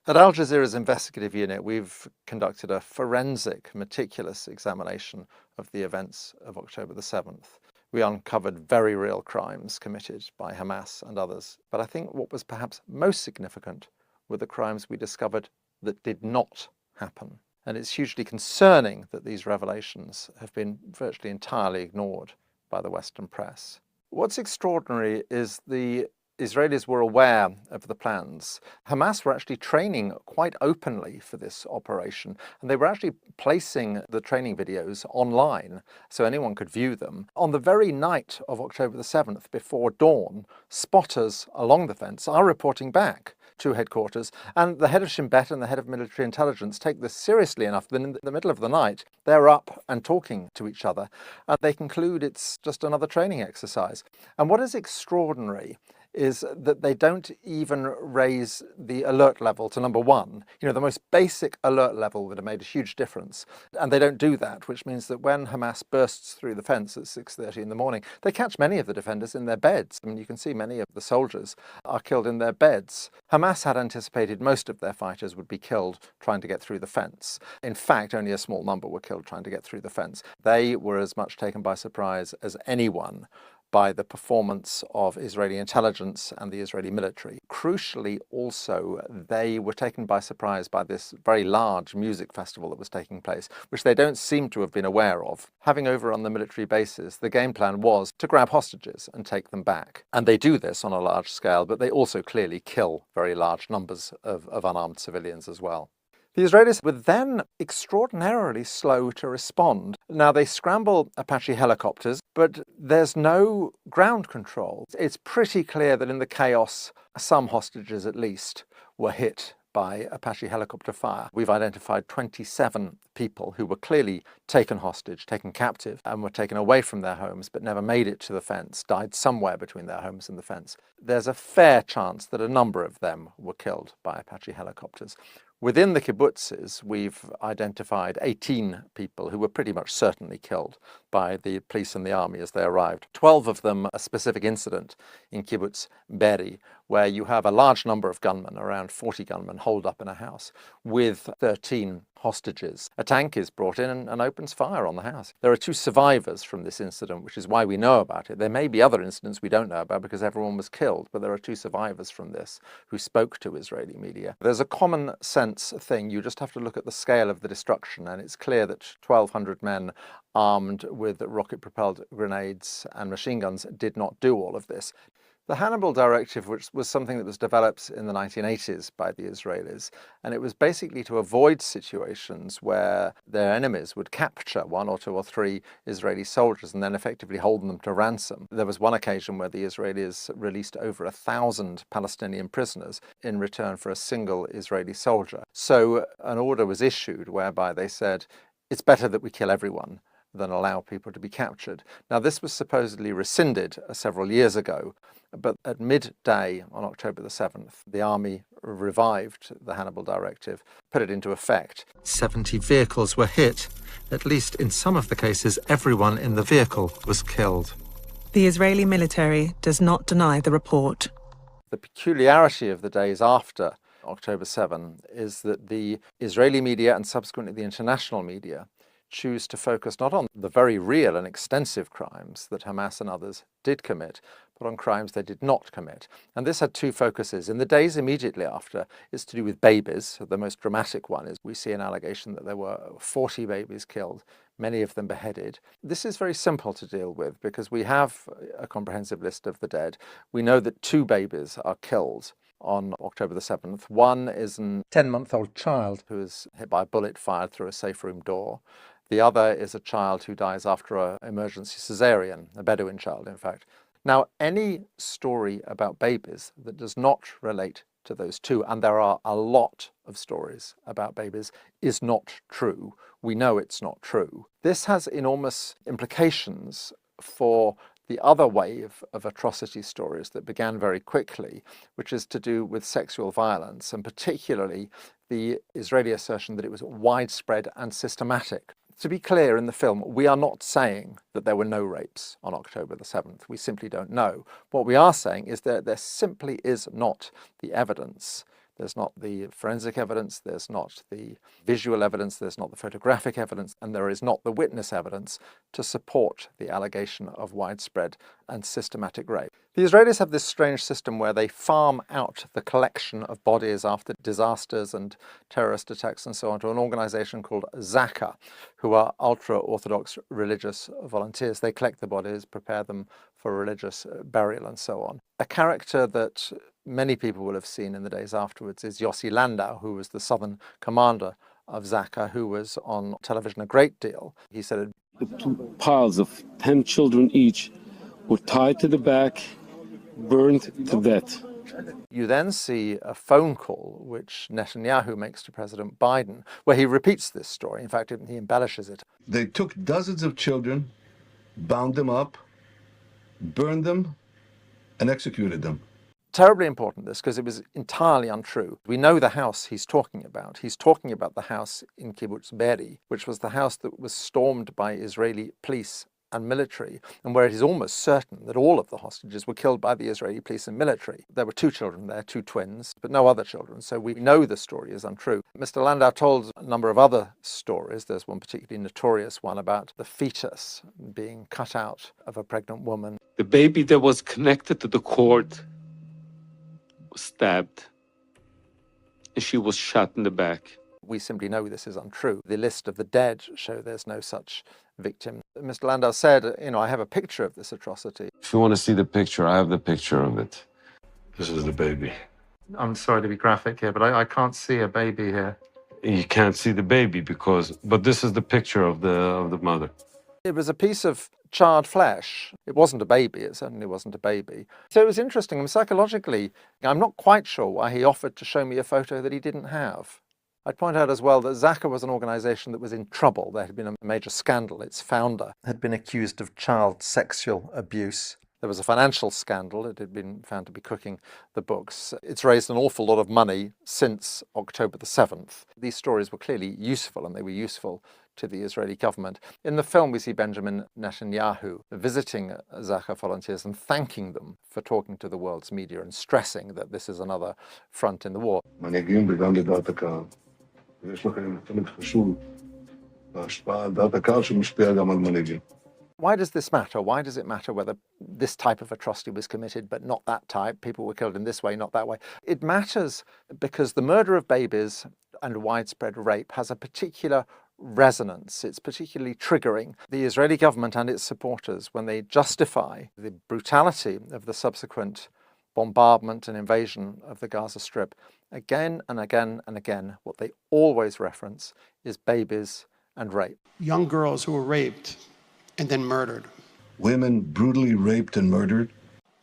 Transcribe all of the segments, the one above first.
At Al Jazeera's investigative unit, we've conducted a forensic, meticulous examination of the events of October the 7th. We uncovered very real crimes committed by Hamas and others, but I think what was perhaps most significant were the crimes we discovered that did not happen. And it's hugely concerning that these revelations have been virtually entirely ignored by the Western press. What's extraordinary is the Israelis were aware of the plans. Hamas were actually training quite openly for this operation, and they were actually placing the training videos online so anyone could view them. On the very night of October the 7th, before dawn, spotters along the fence are reporting back to headquarters, and the head of Shin Bet and the head of military intelligence take this seriously enough that in the middle of the night they're up and talking to each other, and they conclude it's just another training exercise. And what is extraordinary is that they don't even raise the alert level to number one, the most basic alert level that have made a huge difference. And they don't do that, which means that when Hamas bursts through the fence at 6:30 in the morning, they catch many of the defenders in their beds. I mean, you can see many of the soldiers are killed in their beds. Hamas had anticipated most of their fighters would be killed trying to get through the fence. In fact, only a small number were killed trying to get through the fence. They were as much taken by surprise as anyone by the performance of Israeli intelligence and the Israeli military. Crucially also, they were taken by surprise by this very large music festival that was taking place, which they don't seem to have been aware of. Having overrun the military bases, the game plan was to grab hostages and take them back. And they do this on a large scale, but they also clearly kill very large numbers of unarmed civilians as well. The Israelis were then extraordinarily slow to respond. Now, they scramble Apache helicopters, but there's no ground control. It's pretty clear that in the chaos, some hostages at least were hit by Apache helicopter fire. We've identified 27 people who were clearly taken hostage, taken captive, and were taken away from their homes, but never made it to the fence, died somewhere between their homes and the fence. There's a fair chance that a number of them were killed by Apache helicopters. Within the kibbutzes, we've identified 18 people who were pretty much certainly killed by the police and the army as they arrived. 12 of them a specific incident in kibbutz Be'eri, where you have a large number of gunmen, around 40 gunmen, holed up in a house with 13 hostages. A tank is brought in and opens fire on the house. There are 2 survivors from this incident, which is why we know about it. There may be other incidents we don't know about because everyone was killed, but there are 2 survivors from this who spoke to Israeli media. There's a common sense thing. You just have to look at the scale of the destruction, and it's clear that 1,200 men armed with rocket-propelled grenades and machine guns did not do all of this. The Hannibal Directive, which was something that was developed in the 1980s by the Israelis, and it was basically to avoid situations where their enemies would capture 1 or 2 or 3 Israeli soldiers and then effectively hold them to ransom. There was one occasion where the Israelis released over 1,000 Palestinian prisoners in return for a single Israeli soldier. So an order was issued whereby they said, it's better that we kill everyone than allow people to be captured. Now, this was supposedly rescinded several years ago, but at midday on October the 7th, the army revived the Hannibal Directive, put it into effect. 70 vehicles were hit. At least in some of the cases, everyone in the vehicle was killed. The Israeli military does not deny the report. The peculiarity of the days after October 7 is that the Israeli media and subsequently the international media choose to focus not on the very real and extensive crimes that Hamas and others did commit, but on crimes they did not commit. And this had 2 focuses. In the days immediately after, it's to do with babies. The most dramatic one is we see an allegation that there were 40 babies killed, many of them beheaded. This is very simple to deal with because we have a comprehensive list of the dead. We know that 2 babies are killed on October the 7th. One is a 10-month-old child who is hit by a bullet fired through a safe room door. The other is a child who dies after an emergency cesarean, a Bedouin child, in fact. Now, any story about babies that does not relate to those 2, and there are a lot of stories about babies, is not true. We know it's not true. This has enormous implications for the other wave of atrocity stories that began very quickly, which is to do with sexual violence, and particularly the Israeli assertion that it was widespread and systematic. To be clear, in the film, we are not saying that there were no rapes on October the 7th. We simply don't know. What we are saying is that there simply is not the evidence There's not the forensic evidence, there's not the visual evidence, there's not the photographic evidence, and there is not the witness evidence to support the allegation of widespread and systematic rape. The Israelis have this strange system where they farm out the collection of bodies after disasters and terrorist attacks and so on to an organization called Zaka, who are ultra-Orthodox religious volunteers. They collect the bodies, prepare them for religious burial and so on. A character that many people will have seen in the days afterwards is Yossi Landau, who was the southern commander of Zaka, who was on television a great deal. He said, "The two piles of 10 children each were tied to the back, burned to death." You then see a phone call which Netanyahu makes to President Biden, where he repeats this story. In fact, he embellishes it. They took dozens of children, bound them up, burned them, and executed them. Terribly important, this, because it was entirely untrue. We know the house he's talking about. He's talking about the house in Kibbutz Be'eri, which was the house that was stormed by Israeli police and military, and where it is almost certain that all of the hostages were killed by the Israeli police and military. There were 2 children there, 2 twins, but no other children, so we know the story is untrue. Mr. Landau told a number of other stories. There's one particularly notorious one about the fetus being cut out of a pregnant woman. The baby that was connected to the cord was stabbed, and she was shot in the back. We simply know this is untrue. The list of the dead show there's no such victim. Mr. Landau said, I have a picture of this atrocity. If you want to see the picture, I have the picture of it. This is the baby. I'm sorry to be graphic here, but I can't see a baby here. You can't see the baby but this is the picture of the mother. It was a piece of charred flesh. It wasn't a baby. It certainly wasn't a baby. So it was interesting. Psychologically, I'm not quite sure why he offered to show me a photo that he didn't have. I'd point out as well that Zaka was an organization that was in trouble. There had been a major scandal. Its founder had been accused of child sexual abuse. There was a financial scandal. It had been found to be cooking the books. It's raised an awful lot of money since October the 7th. These stories were clearly useful, and they were useful to the Israeli government. In the film, we see Benjamin Netanyahu visiting Zaka volunteers and thanking them for talking to the world's media and stressing that this is another front in the war. מנהיגים וגם לדעת הקהל. ויש לכם תמיד חשוב בהשפעה על דעת הקהל שמשפיע גם על מנהיגים. Why does this matter? Why does it matter whether this type of atrocity was committed, but not that type? People were killed in this way, not that way. It matters because the murder of babies and widespread rape has a particular resonance. It's particularly triggering. The Israeli government and its supporters, when they justify the brutality of the subsequent bombardment and invasion of the Gaza Strip, again and again and again, what they always reference is babies and rape. Young girls who were raped and then murdered. Women brutally raped and murdered.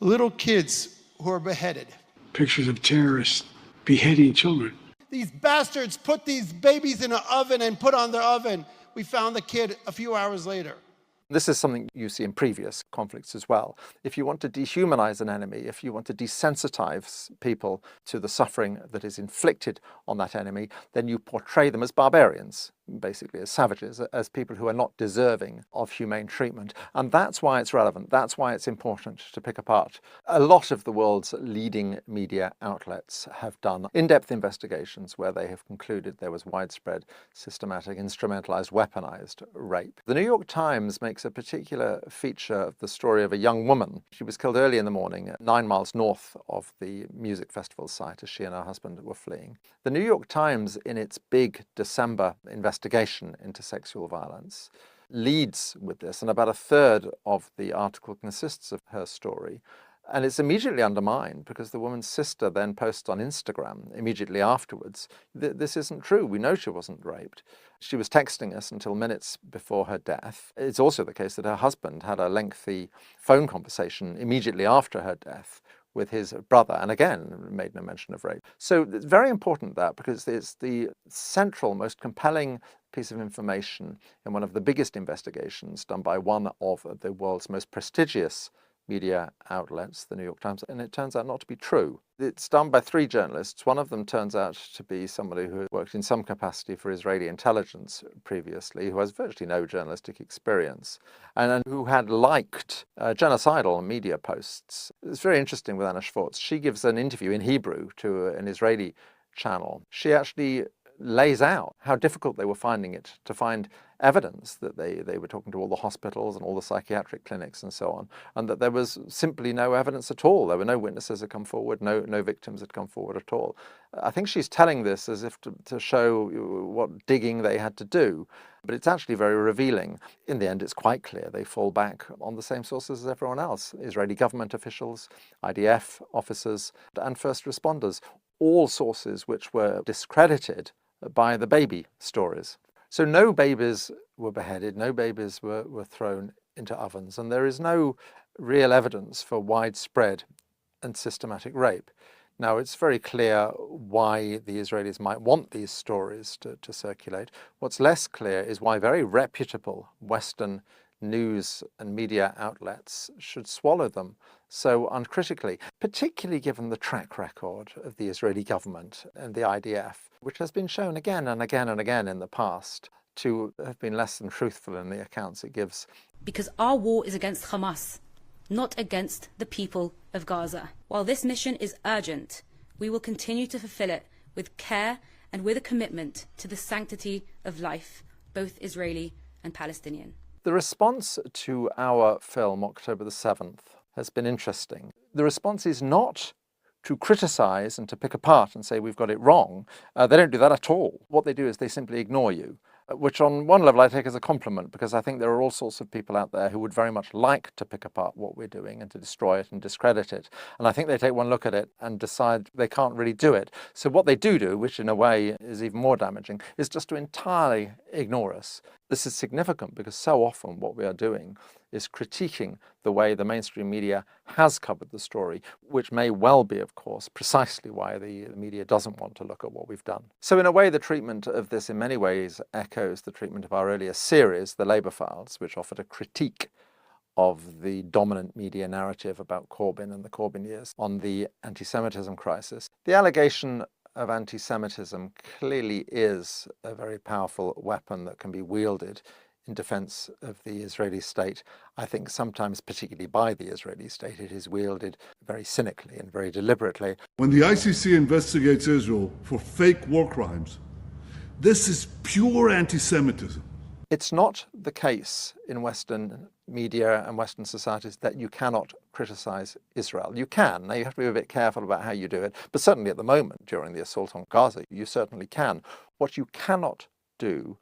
Little kids who are beheaded. Pictures of terrorists beheading children. These bastards put these babies in an oven and put on their oven. We found the kid a few hours later. This is something you see in previous conflicts as well. If you want to dehumanize an enemy, if you want to desensitize people to the suffering that is inflicted on that enemy, then you portray them as barbarians, basically as savages, as people who are not deserving of humane treatment. And that's why it's relevant. That's why it's important to pick apart. A lot of the world's leading media outlets have done in-depth investigations where they have concluded there was widespread, systematic, instrumentalized, weaponized rape. The New York Times makes a particular feature of the story of a young woman. She was killed early in the morning, 9 miles north of the music festival site, as she and her husband were fleeing. The New York Times, in its big December investigation into sexual violence, leads with this, and about a third of the article consists of her story. And it's immediately undermined because the woman's sister then posts on Instagram immediately afterwards, this isn't true, we know she wasn't raped. She was texting us until minutes before her death. It's also the case that her husband had a lengthy phone conversation immediately after her death with his brother, and again made no mention of rape. So it's very important that, because it's the central, most compelling piece of information in one of the biggest investigations done by one of the world's most prestigious media outlets, the New York Times, and it turns out not to be true. It's done by 3 journalists. One of them turns out to be somebody who worked in some capacity for Israeli intelligence previously, who has virtually no journalistic experience, and who had liked genocidal media posts. It's very interesting with Anna Schwartz. She gives an interview in Hebrew to an Israeli channel, she actually lays out how difficult they were finding it to find evidence that they were talking to all the hospitals and all the psychiatric clinics and so on, and that there was simply no evidence at all. There were no witnesses had come forward, no victims had come forward at all. I think she's telling this as if to show what digging they had to do, but it's actually very revealing. In the end, it's quite clear they fall back on the same sources as everyone else: Israeli government officials, IDF officers, and first responders, all sources which were discredited by the baby stories. So no babies were beheaded, no babies were thrown into ovens, and there is no real evidence for widespread and systematic rape. Now, it's very clear why the Israelis might want these stories to circulate. What's less clear is why very reputable Western news and media outlets should swallow them so uncritically, particularly given the track record of the Israeli government and the IDF, which has been shown again and again and again in the past to have been less than truthful in the accounts it gives. Because our war is against Hamas, not against the people of Gaza. While this mission is urgent, we will continue to fulfill it with care and with a commitment to the sanctity of life, both Israeli and Palestinian. The response to our film, October the 7th, has been interesting. The response is not to criticize and to pick apart and say we've got it wrong. They don't do that at all. What they do is they simply ignore you, which on one level I take as a compliment, because I think there are all sorts of people out there who would very much like to pick apart what we're doing and to destroy it and discredit it. And I think they take one look at it and decide they can't really do it. So what they do, which in a way is even more damaging, is just to entirely ignore us. This is significant because so often what we are doing is critiquing the way the mainstream media has covered the story, which may well be, of course, precisely why the media doesn't want to look at what we've done. So in a way, the treatment of this in many ways echoes the treatment of our earlier series, The Labour Files, which offered a critique of the dominant media narrative about Corbyn and the Corbyn years on the anti-Semitism crisis. The allegation of anti-Semitism clearly is a very powerful weapon that can be wielded in defense of the Israeli state. I think sometimes, particularly by the Israeli state, it is wielded very cynically and very deliberately. When the ICC investigates Israel for fake war crimes, this is pure anti-Semitism. It's not the case in Western media and Western societies that you cannot criticize Israel. You can. Now, you have to be a bit careful about how you do it, but certainly at the moment, during the assault on Gaza, you certainly can. What you cannot do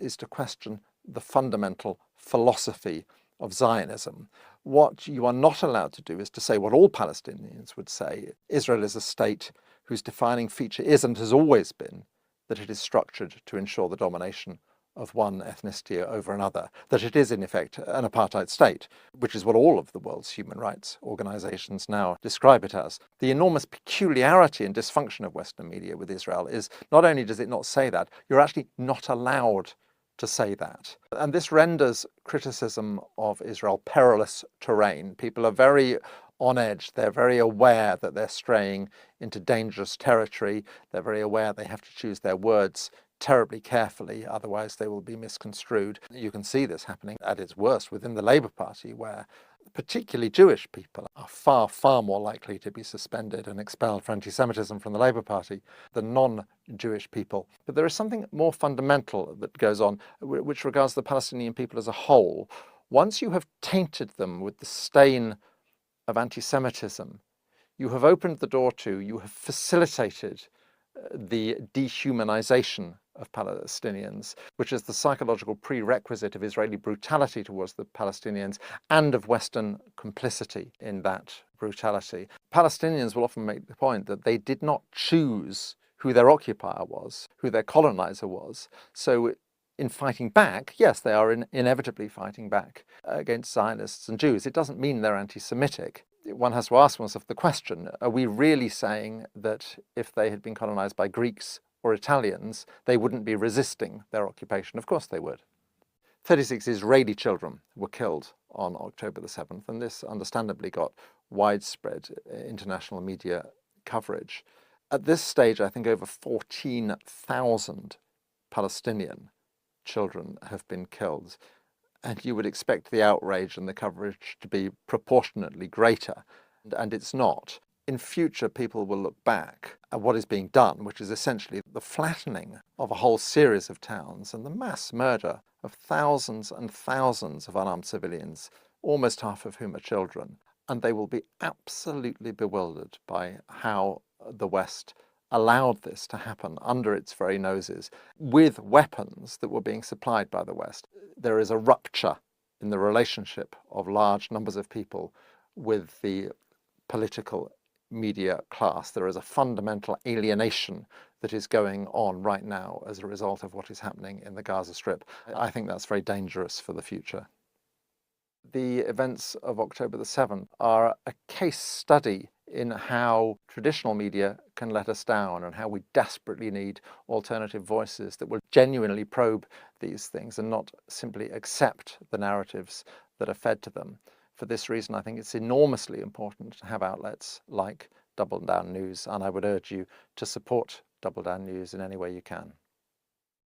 is to question the fundamental philosophy of Zionism. What you are not allowed to do is to say what all Palestinians would say: Israel is a state whose defining feature is and has always been that it is structured to ensure the domination of one ethnicity over another, that it is in effect an apartheid state, which is what all of the world's human rights organizations now describe it as. The enormous peculiarity and dysfunction of Western media with Israel is not only does it not say that, you're actually not allowed to say that. And this renders criticism of Israel perilous terrain. People are very on edge. They're very aware that they're straying into dangerous territory. They're very aware they have to choose their words terribly carefully, otherwise they will be misconstrued. You can see this happening at its worst within the Labour Party, where particularly Jewish people are far, far more likely to be suspended and expelled for anti-Semitism from the Labour Party than non-Jewish people. But there is something more fundamental that goes on, which regards the Palestinian people as a whole. Once you have tainted them with the stain of anti-Semitism, you have opened the door to, you have facilitated the dehumanization of Palestinians, which is the psychological prerequisite of Israeli brutality towards the Palestinians and of Western complicity in that brutality. Palestinians will often make the point that they did not choose who their occupier was, who their colonizer was. So in fighting back, yes, they are inevitably fighting back against Zionists and Jews. It doesn't mean they're anti-Semitic. One has to ask oneself the question, are we really saying that if they had been colonized by Greeks or Italians, they wouldn't be resisting their occupation? Of course they would. 36 Israeli children were killed on October the 7th, and this understandably got widespread international media coverage. At this stage, I think over 14,000 Palestinian children have been killed, and you would expect the outrage and the coverage to be proportionately greater, and it's not. in future people will look back at what is being done, which is essentially the flattening of a whole series of towns and the mass murder of thousands and thousands of unarmed civilians, almost half of whom are children. And they will be absolutely bewildered by how the West allowed this to happen under its very noses with weapons that were being supplied by the West. There is a rupture in the relationship of large numbers of people with the political media class. There is a fundamental alienation that is going on right now as a result of what is happening in the Gaza Strip. I think that's very dangerous for the future. The events of October the 7th are a case study in how traditional media can let us down and how we desperately need alternative voices that will genuinely probe these things and not simply accept the narratives that are fed to them. For this reason, I think it's enormously important to have outlets like Double Down News, and I would urge you to support Double Down News in any way you can.